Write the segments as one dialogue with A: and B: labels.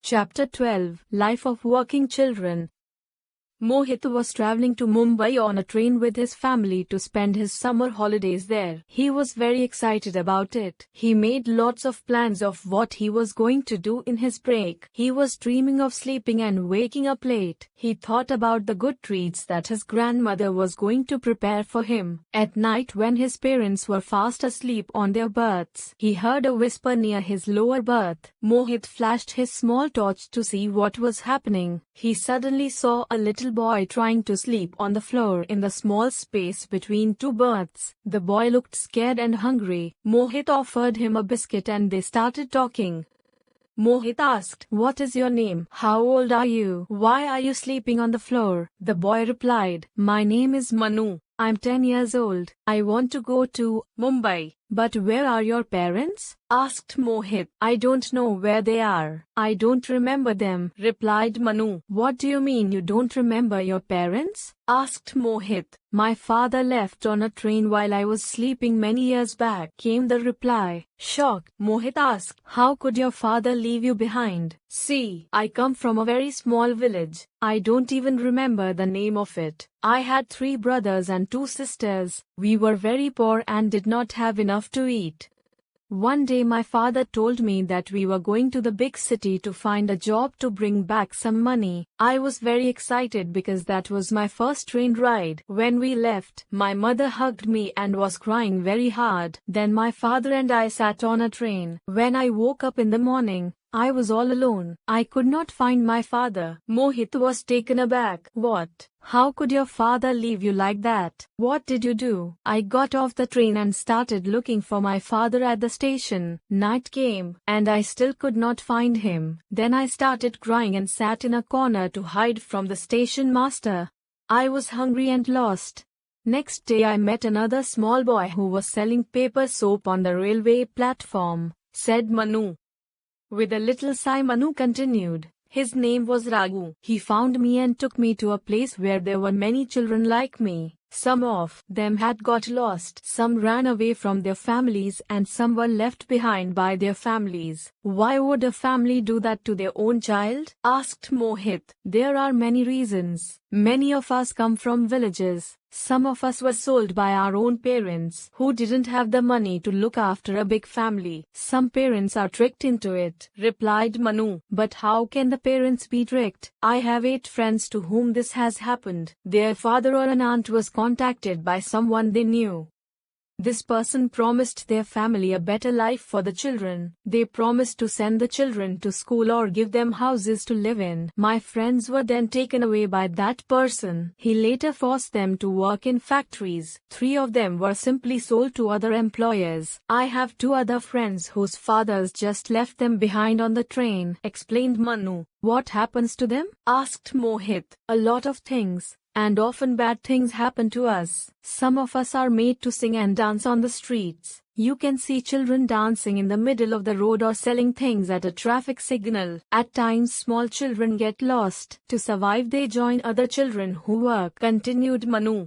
A: Chapter 12 Life of Working Children. Mohit was traveling to Mumbai on a train with his family to spend his summer holidays there. He was very excited about it. He made lots of plans of what he was going to do in his break. He was dreaming of sleeping and waking up late. He thought about the good treats that his grandmother was going to prepare for him. At night, when his parents were fast asleep on their berths, he heard a whisper near his lower berth. Mohit flashed his small torch to see what was happening. He suddenly saw a little boy trying to sleep on the floor in the small space between two berths. The boy looked scared and hungry. Mohit offered him a biscuit and they started talking. Mohit asked, "What is your name? How old are you? Why are you sleeping on the floor?" The boy replied, "My name is Manu. I'm 10 years old. I want to go to Mumbai." "But where are your parents?" asked Mohit. "I don't know where they are. I don't remember them," replied Manu. "What do you mean you don't remember your parents?" asked Mohit. "My father left on a train while I was sleeping many years back," came the reply. Shocked, Mohit asked, "How could your father leave you behind?" "See, I come from a very small village. I don't even remember the name of it. I had 3 brothers and 2 sisters. We were very poor and did not have enough to eat. One day my father told me that we were going to the big city to find a job to bring back some money. I was very excited because that was my first train ride. When we left, my mother hugged me and was crying very hard. Then my father and I sat on a train. When I woke up in the morning, I was all alone. I could not find my father." Mohit was taken aback. "What? How could your father leave you like that? What did you do?" "I got off the train and started looking for my father at the station. Night came, and I still could not find him. Then I started crying and sat in a corner to hide from the station master. I was hungry and lost. Next day I met another small boy who was selling paper soap on the railway platform," said Manu. With a little sigh, Manu continued, "His name was Raghu. He found me and took me to a place where there were many children like me. Some of them had got lost, some ran away from their families, and some were left behind by their families." "Why would a family do that to their own child?" asked Mohit. "There are many reasons. Many of us come from villages. Some of us were sold by our own parents who didn't have the money to look after a big family. Some parents are tricked into it," replied Manu. "But how can the parents be tricked? I have 8 friends to whom this has happened. Their father or an aunt was contacted by someone they knew. This person promised their family a better life for the children. They promised to send the children to school or give them houses to live in. My friends were then taken away by that person. He later forced them to work in factories. 3 of them were simply sold to other employers. I have 2 other friends whose fathers just left them behind on the train," explained Manu. "What happens to them?" asked Mohit. "A lot of things. And often bad things happen to us. Some of us are made to sing and dance on the streets. You can see children dancing in the middle of the road or selling things at a traffic signal. At times small children get lost. To survive they join other children who work," continued Manu.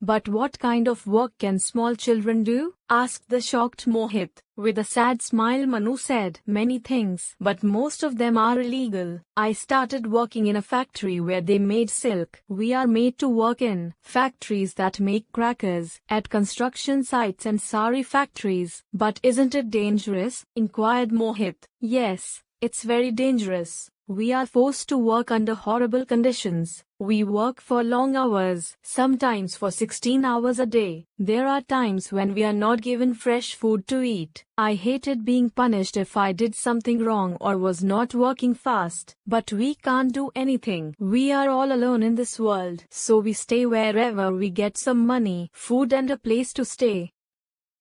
A: "But what kind of work can small children do?" asked the shocked Mohit. With a sad smile, Manu said, "Many things, but most of them are illegal. I started working in a factory where they made silk. We are made to work in factories that make crackers, at construction sites and sari factories." "But isn't it dangerous?" inquired Mohit. "Yes, it's very dangerous. We are forced to work under horrible conditions. We work for long hours, sometimes for 16 hours a day. There are times when we are not given fresh food to eat. I hated being punished if I did something wrong or was not working fast. But we can't do anything. We are all alone in this world, so we stay wherever we get some money, food and a place to stay.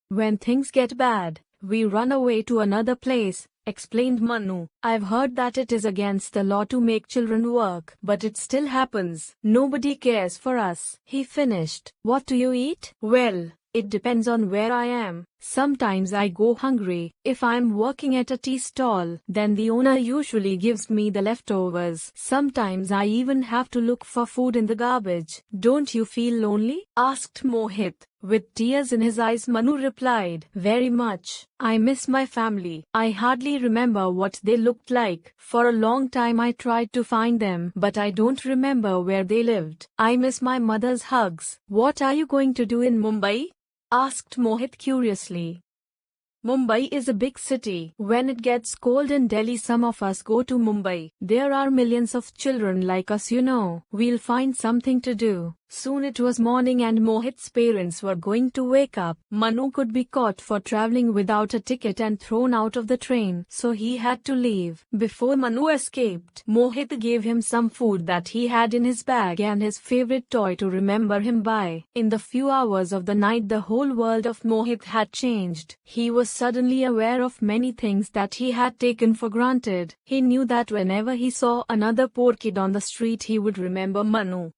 A: When things get bad, we run away to another place," explained Manu. "I've heard that it is against the law to make children work, but it still happens. Nobody cares for us," he finished. "What do you eat?" "Well, it depends on where I am. Sometimes I go hungry. If I'm working at a tea stall, then the owner usually gives me the leftovers. Sometimes I even have to look for food in the garbage. Don't you feel lonely? Asked Mohit. With tears in his eyes, Manu replied, very much. I miss my family. I hardly remember what they looked like. For a long time I tried to find them, but I don't remember where they lived. I miss my mother's hugs. What are you going to do in Mumbai? Asked Mohit curiously. Mumbai is a big city. When it gets cold in Delhi, some of us go to Mumbai. There are millions of children like us, you know. We'll find something to do. Soon it was morning and Mohit's parents were going to wake up. Manu could be caught for traveling without a ticket and thrown out of the train, so he had to leave. Before Manu escaped, Mohit gave him some food that he had in his bag and his favorite toy to remember him by. In the few hours of the night, the whole world of Mohit had changed. He was suddenly aware of many things that he had taken for granted. He knew that whenever he saw another poor kid on the street, he would remember Manu.